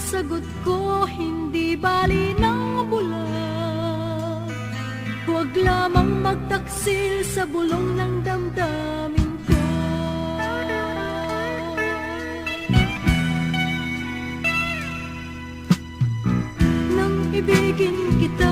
sagot ko, hindi bali ng bulag. Huwag lamang magtaksil sa bulong ng damdamin ko. Nang ibigin kita,